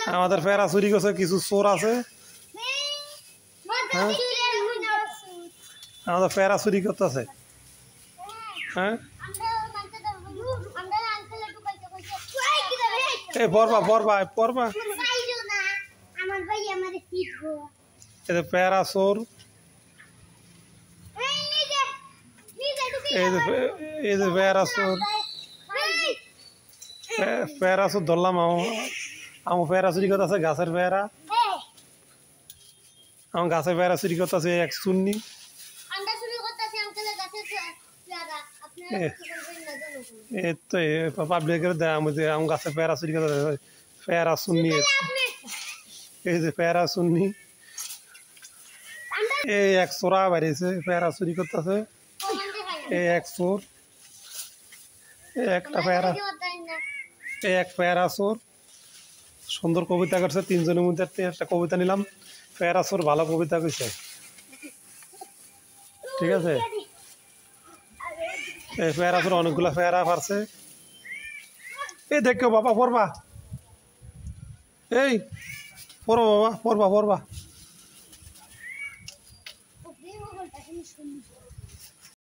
আমাদের ফেরা চুরি করছে কিছু চোর আছে হ্যাঁ আমাদের ফেরা চুরি করতেছে হ্যাঁ এই পড়বা পড়বা পড়বা ফেরা চোর এই যে ফেরা চোর ফেরা চোর ধরলাম আমার ফেরা চুরি করতেছে গাছের ফেরা আমার গাছের ফেরা চুরি করতেছে এক চুন্নি এই তো পাবলিকের দেয় আমি গাছের ফেরা চুরি করতেছে ফেরা চুন্নি এই যে ফেরা চুন্নি এই এক চোরা বাড়িয়েছে ফেরা চুরি করতেছে এই এক চোর একটা ফেরা এই এক ফেরা চোর সুন্দর কবিতা করছে তিনজনের মধ্যে একটা কবিতা নিলাম ফেরা চোর ভালো কবিতা কইছে ঠিক আছে এই ফেরা চোর অনেকগুলা ফেরা পারছে এই দেখো বাবা পড়বা এই পড়ো বাবা পড়বা পড়বা